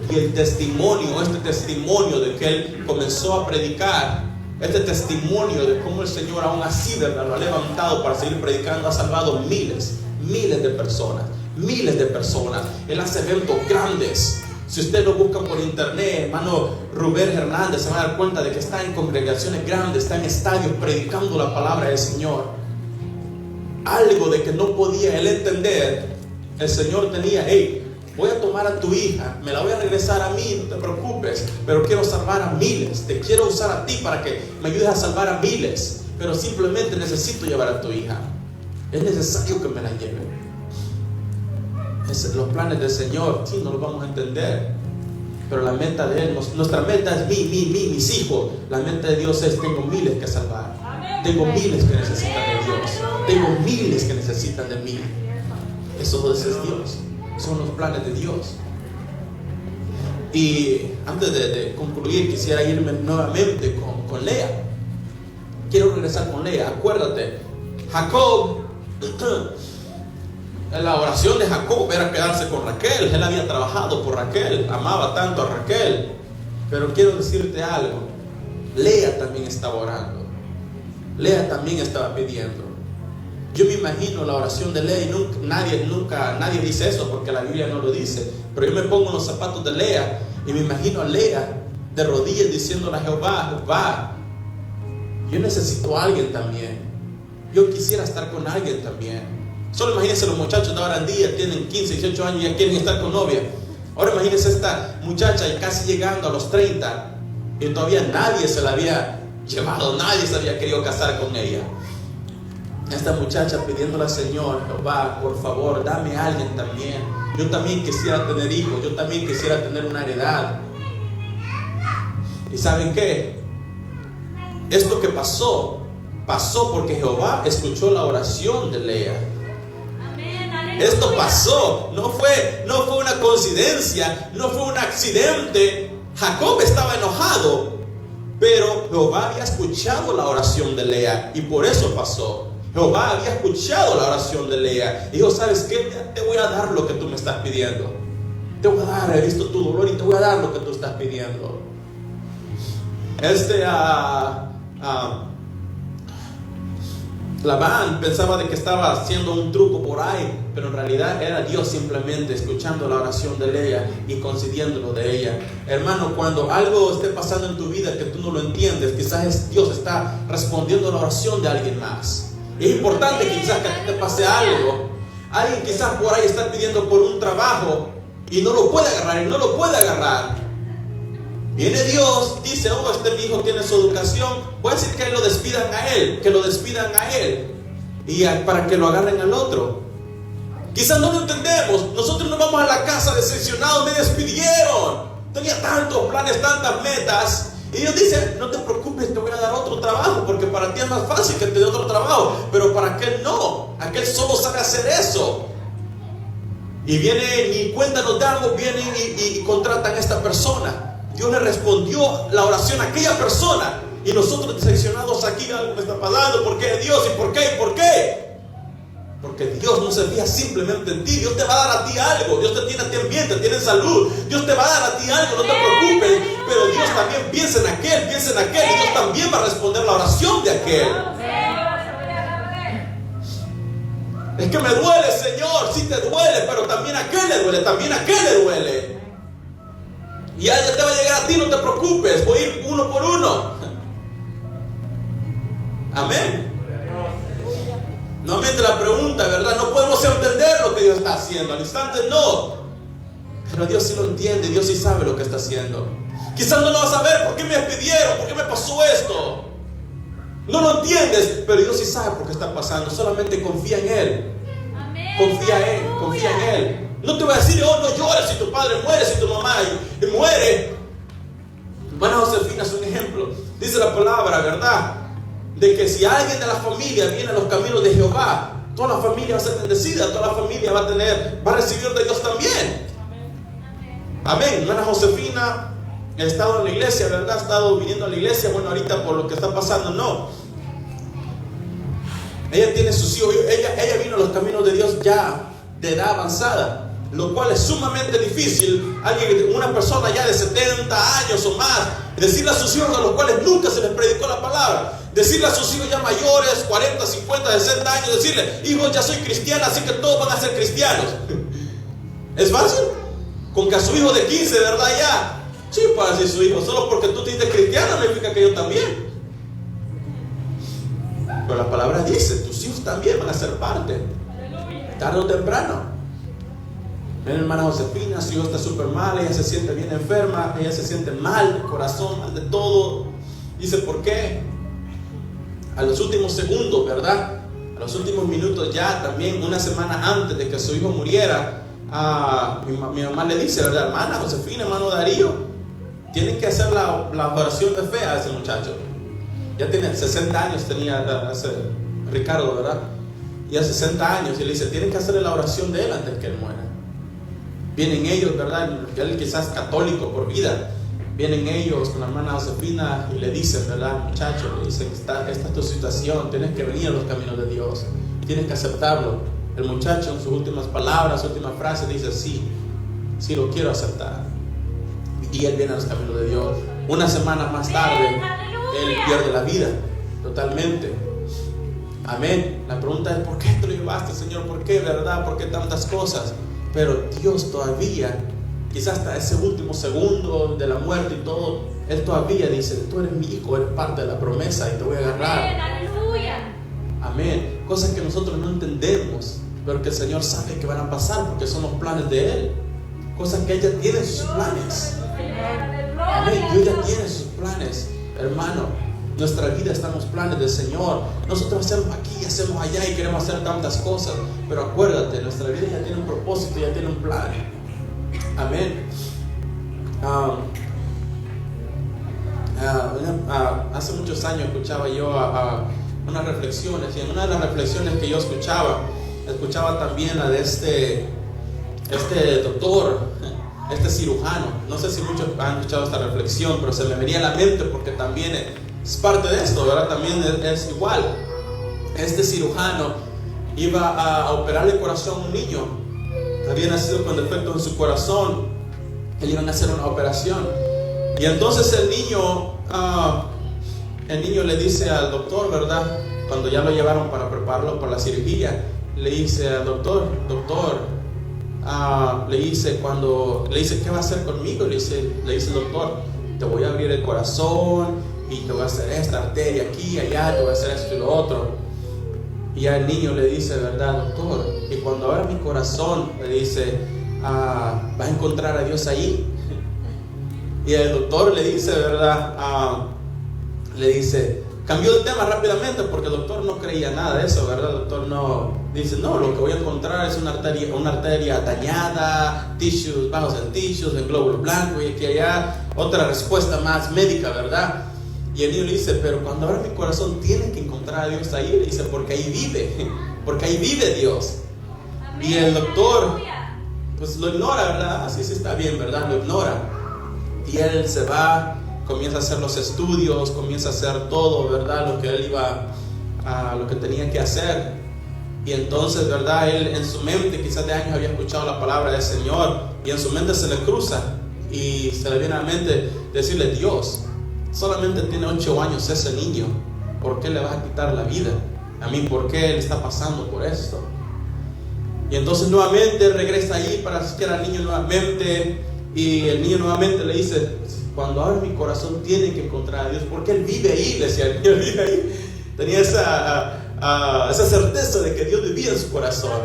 Y el testimonio, este testimonio de que él comenzó a predicar, este testimonio de cómo el Señor aún así, ¿verdad?, lo ha levantado para seguir predicando, ha salvado miles de personas. Él hace eventos grandes. Si usted lo busca por internet, hermano Rubén Hernández, se va a dar cuenta de que está en congregaciones grandes, está en estadios predicando la palabra del Señor. Algo de que no podía él entender, el Señor tenía, hey, voy a tomar a tu hija, me la voy a regresar a mí, no te preocupes, pero quiero salvar a miles, te quiero usar a ti para que me ayudes a salvar a miles, pero simplemente necesito llevar a tu hija, es necesario que me la lleve. Los planes del Señor, sí, no los vamos a entender, pero la meta de Él, nuestra meta es mis hijos. La meta de Dios es, tengo miles que salvar, tengo miles que necesitan de Dios, tengo miles que necesitan de mí. Eso es Dios, son los planes de Dios. Y antes de concluir, quisiera irme nuevamente con Lea. Quiero regresar con Lea. Acuérdate, Jacob, la oración de Jacob era quedarse con Raquel. Él había trabajado por Raquel, amaba tanto a Raquel. Pero quiero decirte algo, Lea también estaba orando, Lea también estaba pidiendo. Yo me imagino la oración de Lea, y nadie dice eso porque la Biblia no lo dice, pero yo me pongo en los zapatos de Lea y me imagino a Lea de rodillas diciéndole a Jehová, yo necesito a alguien también, yo quisiera estar con alguien también. Solo imagínense los muchachos de ahora en día, tienen 15, 18 años y ya quieren estar con novia. Ahora imagínense esta muchacha y casi llegando a los 30 y todavía nadie se la había llevado, nadie se había querido casar con ella. Esta muchacha pidiéndole al Señor, Jehová, por favor, dame a alguien también. Yo también quisiera tener hijos, yo también quisiera tener una heredad. ¿Y saben qué? Esto que pasó porque Jehová escuchó la oración de Lea. Esto pasó, no fue una coincidencia, no fue un accidente. Jacob estaba enojado, pero Jehová había escuchado la oración de Lea y por eso pasó. Jehová había escuchado la oración de Lea y dijo, ¿sabes qué? Te voy a dar lo que tú me estás pidiendo. Te voy a dar, he visto tu dolor y te voy a dar lo que tú estás pidiendo. Labán pensaba de que estaba haciendo un truco por ahí, pero en realidad era Dios simplemente escuchando la oración de Lea y concediéndolo de ella. Hermano, cuando algo esté pasando en tu vida que tú no lo entiendes, quizás Dios está respondiendo a la oración de alguien más. Y es importante que quizás que a ti te pase algo. Alguien quizás por ahí está pidiendo por un trabajo y no lo puede agarrar, Viene Dios, dice, este mi hijo tiene su educación, voy a decir que lo despidan a él, y para que lo agarren al otro. Quizás no lo entendemos. Nosotros nos vamos a la casa decepcionados, me despidieron, tenía tantos planes, tantas metas, y Dios dice, no te preocupes, te voy a dar otro trabajo, porque para ti es más fácil que te dé otro trabajo, pero para aquel no, aquel solo sabe hacer eso. Y vienen y cuenta nos damos, vienen y contratan a esta persona. Dios le respondió la oración a aquella persona. Y nosotros decepcionados aquí, algo me está pasando. ¿Por qué Dios? ¿Y por qué? ¿Y por qué? Porque Dios no se fija simplemente en ti. Dios te va a dar a ti algo. Dios te tiene a ti en bien, te tiene en salud. Dios te va a dar a ti algo, no te preocupes. Pero Dios también piensa en aquel, piensa en aquel. Y Dios también va a responder la oración de aquel. Es que me duele, Señor. Sí te duele, pero también a aquel le duele, también a aquel le duele. Y ya te va a llegar a ti, no te preocupes. Voy a ir uno por uno. Amén. Nuevamente la pregunta, ¿verdad? No podemos entender lo que Dios está haciendo. Al instante no. Pero Dios sí lo entiende, Dios sí sabe lo que está haciendo. Quizás no lo vas a ver. ¿Por qué me despidieron? ¿Por qué me pasó esto? No lo entiendes, pero Dios sí sabe por qué está pasando. Solamente confía en Él. Confía en Él. No te voy a decir, oh, no llores si tu padre muere, si tu mamá muere. Hermana Josefina es un ejemplo. Dice la palabra, ¿verdad? De que si alguien de la familia viene a los caminos de Jehová, toda la familia va a ser bendecida, toda la familia va a recibir de Dios también. Amén. Hermana Josefina ha estado en la iglesia, ¿verdad? Ha estado viniendo a la iglesia. Bueno, ahorita por lo que está pasando, no. Ella tiene sus hijos. Ella vino a los caminos de Dios ya de edad avanzada, lo cual es sumamente difícil. Una persona ya de 70 años o más, decirle a sus hijos a los cuales nunca se les predicó la palabra, decirle a sus hijos ya mayores, 40, 50, 60 años, decirle, hijos, ya soy cristiana, así que todos van a ser cristianos. ¿Es fácil? Con que a su hijo de 15, ¿verdad? Ya, sí, para decir su hijo, solo porque tú te dices cristiano, no significa que yo también. Pero la palabra dice, tus hijos también van a ser parte, tarde o temprano. Ven, hermana Josefina, su hijo está súper mal, ella se siente bien enferma, ella se siente mal de corazón, mal de todo. Dice, ¿por qué? A los últimos segundos, ¿verdad? A los últimos minutos ya, también una semana antes de que su hijo muriera, mi mamá le dice, ¿verdad? Hermana Josefina, hermano Darío, tienen que hacer la oración de fe a ese muchacho. Ya tiene 60 años, tenía ese Ricardo, ¿verdad? Ya 60 años, y le dice, tienen que hacerle la oración de él antes que él muera. Vienen ellos, ¿verdad? Él quizás católico por vida. Vienen ellos con la hermana Josefina y le dicen, ¿verdad? Muchacho, le dicen, esta es tu situación, tienes que venir a los caminos de Dios, tienes que aceptarlo. El muchacho en sus últimas palabras, su última frase dice, sí lo quiero aceptar. Y él viene a los caminos de Dios. Una semana más tarde, él pierde la vida totalmente. Amén. La pregunta es, ¿por qué te lo llevaste, Señor? ¿Por qué, verdad? ¿Por qué tantas cosas? Pero Dios todavía, quizás hasta ese último segundo de la muerte y todo, Él todavía dice, tú eres mi hijo, eres parte de la promesa y te voy a agarrar. Aleluya. Amén. Cosas que nosotros no entendemos, pero que el Señor sabe que van a pasar porque son los planes de Él. Cosas que ella tiene en sus planes. Amén. Dios ya tiene sus planes, hermano. Nuestra vida está en los planes del Señor. Nosotros hacemos aquí, hacemos allá y queremos hacer tantas cosas, pero acuérdate, nuestra vida ya tiene un propósito, ya tiene un plan. Amén. Hace muchos años escuchaba yo unas reflexiones, y en una de las reflexiones que yo escuchaba también la de este doctor, este cirujano. No sé si muchos han escuchado esta reflexión, pero se me venía a la mente porque también es parte de esto, ¿verdad? También es igual. Este cirujano iba a operar el corazón a un niño. Había nacido con defectos en su corazón. Le iban a hacer una operación. Y entonces el niño le dice al doctor, ¿verdad? Cuando ya lo llevaron para prepararlo para la cirugía, le dice al doctor, le dice, ¿qué va a hacer conmigo? Le dice el doctor, te voy a abrir el corazón y te voy a hacer esta arteria aquí, allá, te voy a hacer esto y lo otro. Y al niño le dice, ¿verdad, doctor? Y cuando abra mi corazón, le dice, ¿va a encontrar a Dios ahí? Y el doctor le dice, ¿verdad? Le dice, cambió el tema rápidamente porque el doctor no creía nada de eso, ¿verdad? El doctor no, dice, no, lo que voy a encontrar es una arteria dañada, tissues, bajos en tissues, en glóbulo blanco, y aquí allá, otra respuesta más médica, ¿verdad? Y el niño le dice, pero cuando abra mi corazón tiene que encontrar a Dios ahí. Le dice, porque ahí vive Dios. Amén. Y el doctor pues lo ignora, ¿verdad? Así sí está bien, ¿verdad? Lo ignora. Y él se va, comienza a hacer los estudios, comienza a hacer todo, ¿verdad? Lo que él iba a lo que tenía que hacer. Y entonces, ¿verdad? Él en su mente, quizás de años había escuchado la palabra del Señor, y en su mente se le cruza y se le viene a la mente decirle: Dios, solamente tiene 8 años ese niño, ¿por qué le vas a quitar la vida? A mí, ¿por qué él está pasando por esto? Y entonces nuevamente regresa ahí para asistir al niño nuevamente, y el niño nuevamente le dice: cuando abra mi corazón tiene que encontrar a Dios, porque él vive ahí, le decía, el niño vive ahí. Tenía esa certeza de que Dios vivía en su corazón.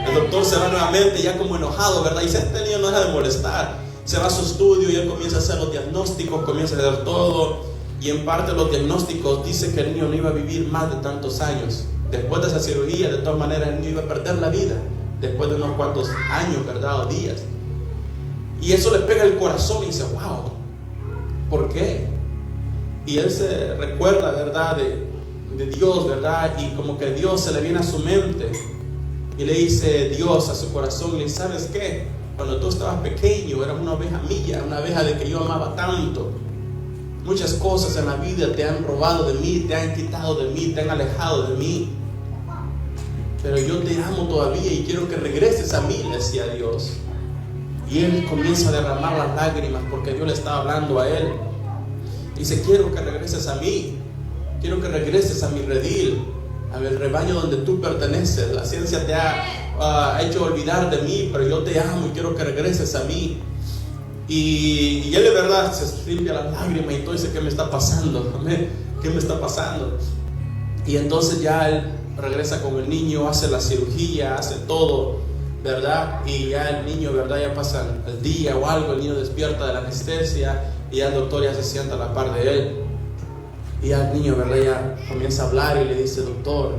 El doctor se va nuevamente ya como enojado, ¿verdad? Y dice: este niño no deja de molestar. Se va a su estudio y él comienza a hacer los diagnósticos, comienza a hacer todo. Y en parte los diagnósticos dice que el niño no iba a vivir más de tantos años. Después de esa cirugía, de todas maneras, el niño iba a perder la vida después de unos cuantos años, ¿verdad? O días. Y eso le pega el corazón y dice: wow, ¿por qué? Y él se recuerda, ¿verdad? De Dios, ¿verdad? Y como que Dios se le viene a su mente y le dice Dios a su corazón, y le dice: ¿sabes qué? Cuando tú estabas pequeño eras una oveja mía, una oveja de que yo amaba tanto. Muchas cosas en la vida te han robado de mí, te han quitado de mí, te han alejado de mí, pero yo te amo todavía y quiero que regreses a mí, le decía Dios. Y él comienza a derramar las lágrimas porque Dios le estaba hablando a él. Dice: quiero que regreses a mí, quiero que regreses a mi redil, a mi rebaño donde tú perteneces. La ciencia te ha hecho olvidar de mí, pero yo te amo y quiero que regreses a mí. Y él de verdad se limpia las lágrimas y todo, dice: ¿qué me está pasando? ¿Qué me está pasando? Y entonces ya él regresa con el niño, hace la cirugía, hace todo, ¿verdad? Y ya el niño, ¿verdad? Ya pasa el día o algo, el niño despierta de la anestesia y ya el doctor ya se sienta a la par de él. Y ya el niño, ¿verdad? Ya comienza a hablar y le dice: doctor,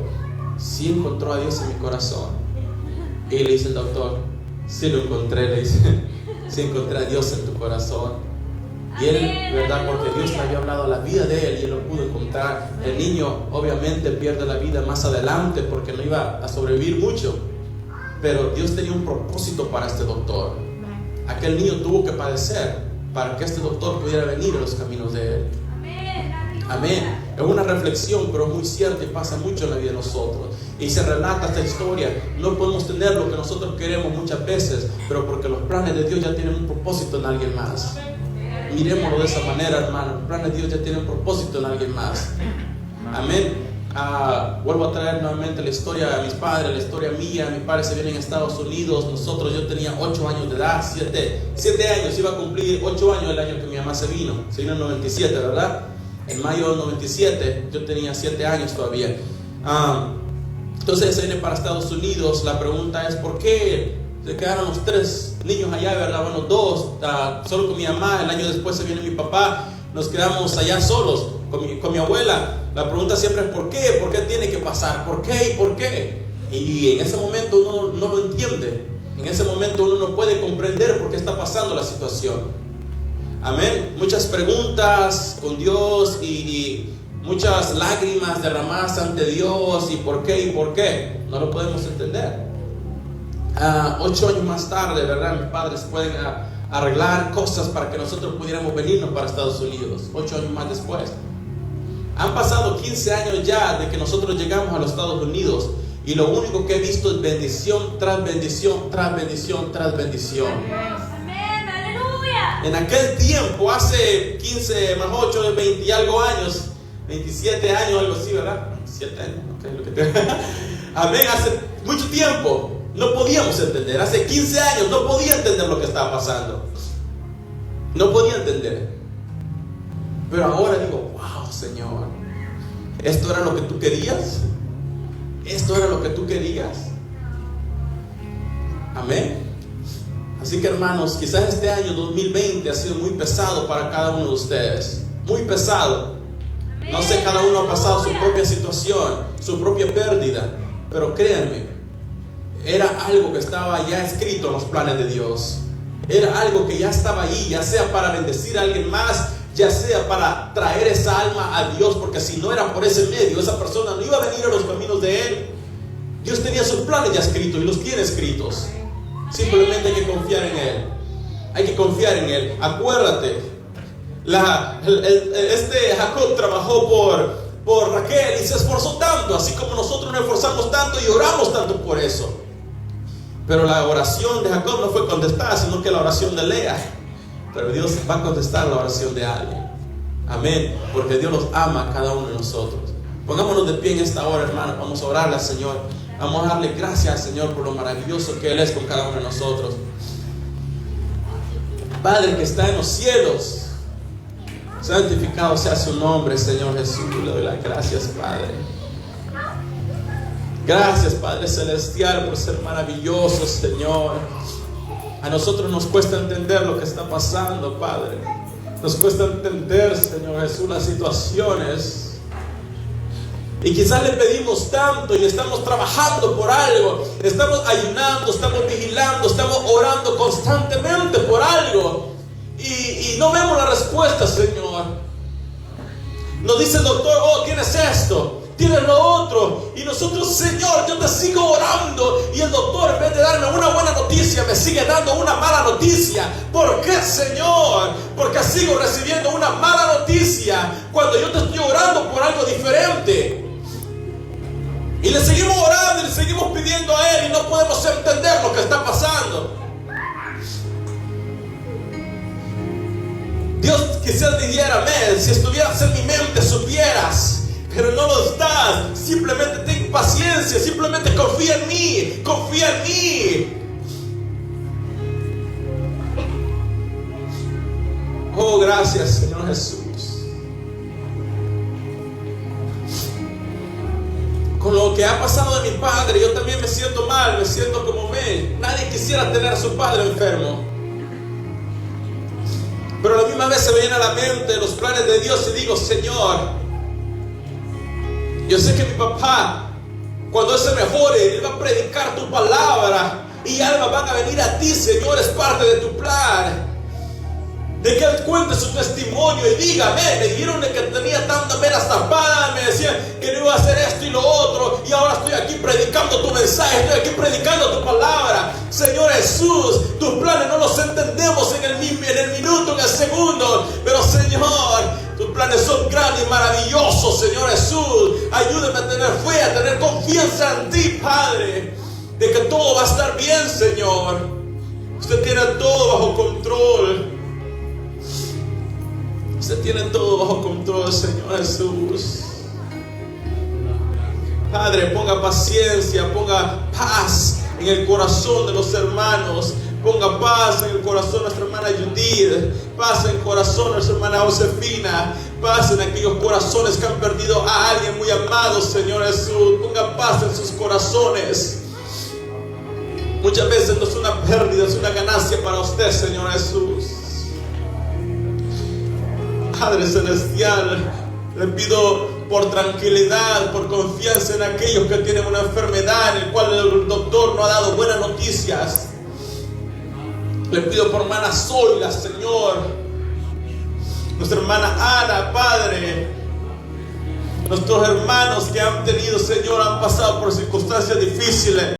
sí encontró a Dios en mi corazón. Y le dice el doctor: sí lo encontré, le dice, sí encontré a Dios en tu corazón. Y él, ¿verdad? Porque Dios le había hablado a la vida de él y él lo pudo encontrar. El niño obviamente pierde la vida más adelante porque no iba a sobrevivir mucho, pero Dios tenía un propósito para este doctor. Aquel niño tuvo que padecer para que este doctor pudiera venir a los caminos de él. Amén. Es una reflexión, pero es muy cierta y pasa mucho en la vida de nosotros. Y se relata esta historia. No podemos tener lo que nosotros queremos muchas veces, pero porque los planes de Dios ya tienen un propósito en alguien más. Miremoslo de esa manera, hermano. Los planes de Dios ya tienen un propósito en alguien más. Amén. Vuelvo a traer nuevamente la historia de mis padres, la historia mía. Mis padres se vienen a Estados Unidos. Yo tenía 8 años de edad, 7 años. Iba a cumplir 8 años el año que mi mamá se vino en el 97, ¿verdad? En mayo del 97, yo tenía 7 años todavía. Entonces se viene para Estados Unidos. La pregunta es: ¿por qué se quedaron los 3 niños allá, verdad? Bueno, 2, solo con mi mamá. El año después se viene mi papá. Nos quedamos allá solos con mi abuela. La pregunta siempre es: ¿por qué? ¿Por qué tiene que pasar? ¿Por qué? ¿Y por qué? Y en ese momento uno no lo entiende. En ese momento uno no puede comprender por qué está pasando la situación. Amén. Muchas preguntas con Dios y muchas lágrimas derramadas ante Dios. ¿Y por qué? ¿Y por qué? No lo podemos entender. 8 años más tarde, ¿verdad? Mis padres pueden arreglar cosas para que nosotros pudiéramos venirnos para Estados Unidos. 8 años más después. Han pasado 15 años ya de que nosotros llegamos a los Estados Unidos. Y lo único que he visto es bendición tras bendición, tras bendición, tras bendición. En aquel tiempo, hace 15 más 8, 20 y algo años, 27 años, algo así, ¿verdad? 7 años, okay, lo que te... Amén, hace mucho tiempo no podíamos entender. Hace 15 años no podía entender lo que estaba pasando. No podía entender. Pero ahora digo: wow, Señor, ¿esto era lo que tú querías? ¿Esto era lo que tú querías? Amén. Así que, hermanos, quizás este año 2020 ha sido muy pesado para cada uno de ustedes. Muy pesado. No sé, cada uno ha pasado su propia situación, su propia pérdida. Pero créanme, era algo que estaba ya escrito en los planes de Dios. Era algo que ya estaba ahí, ya sea para bendecir a alguien más, ya sea para traer esa alma a Dios. Porque si no era por ese medio, esa persona no iba a venir a los caminos de Él. Dios tenía sus planes ya escritos y los tiene escritos. Simplemente hay que confiar en Él. Hay que confiar en Él. Acuérdate, Jacob trabajó por Raquel y se esforzó tanto, así como nosotros nos esforzamos tanto y oramos tanto por eso. Pero la oración de Jacob no fue contestada, sino que la oración de Lea. Pero Dios va a contestar la oración de alguien. Amén. Porque Dios los ama a cada uno de nosotros. Pongámonos de pie en esta hora, hermanos. Vamos a orarle al Señor. Vamos a darle gracias al Señor por lo maravilloso que Él es con cada uno de nosotros. Padre que está en los cielos, santificado sea su nombre, Señor Jesús. Le doy las gracias, Padre. Gracias, Padre Celestial, por ser maravilloso, Señor. A nosotros nos cuesta entender lo que está pasando, Padre. Nos cuesta entender, Señor Jesús, las situaciones. Y quizás le pedimos tanto y estamos trabajando por algo. Estamos ayunando, estamos vigilando, estamos orando constantemente por algo. Y no vemos la respuesta, Señor. Nos dice el doctor, oh, tienes esto, tienes lo otro. Y nosotros, Señor, yo te sigo orando. Y el doctor, en vez de darme una buena noticia, me sigue dando una mala noticia. ¿Por qué, Señor? Porque sigo recibiendo una mala noticia cuando yo te estoy orando por algo diferente. Y le seguimos orando y le seguimos pidiendo a Él y no podemos entender lo que está pasando. Dios quizás dijera, si estuvieras en mi mente supieras, pero no lo estás. Simplemente ten paciencia, simplemente confía en mí, confía en mí. Oh, gracias, Señor Jesús. Con lo que ha pasado de mi padre, yo también me siento mal, me siento como nadie quisiera tener a su padre enfermo. Pero a la misma vez se me viene a la mente los planes de Dios y digo, Señor, yo sé que mi papá, cuando él se mejore, él va a predicar tu palabra y almas van a venir a ti, Señor, es parte de tu plan. De que él cuente su testimonio y diga, me dijeron de que tenía tantas venas tapadas, me decían que no iba a hacer esto y lo otro, y ahora estoy aquí predicando tu mensaje, estoy aquí predicando tu palabra. Señor Jesús, tus planes no los entendemos en el minuto, en el segundo, pero Señor, tus planes son grandes y maravillosos, Señor Jesús. Ayúdame a tener fe, a tener confianza en ti, Padre, de que todo va a estar bien, Señor. Usted tiene todo bajo control. Usted tiene todo bajo control, Señor Jesús. Padre, ponga paciencia, ponga paz en el corazón de los hermanos. Ponga paz en el corazón de nuestra hermana Judith. Paz en el corazón de nuestra hermana Josefina. Paz en aquellos corazones que han perdido a alguien muy amado, Señor Jesús. Ponga paz en sus corazones. Muchas veces no es una pérdida, es una ganancia para usted, Señor Jesús. Padre Celestial, le pido por tranquilidad, por confianza en aquellos que tienen una enfermedad en el cual el doctor no ha dado buenas noticias. Le pido por hermana Zoila, Señor, nuestra hermana Ana, Padre, nuestros hermanos que han tenido, Señor, han pasado por circunstancias difíciles.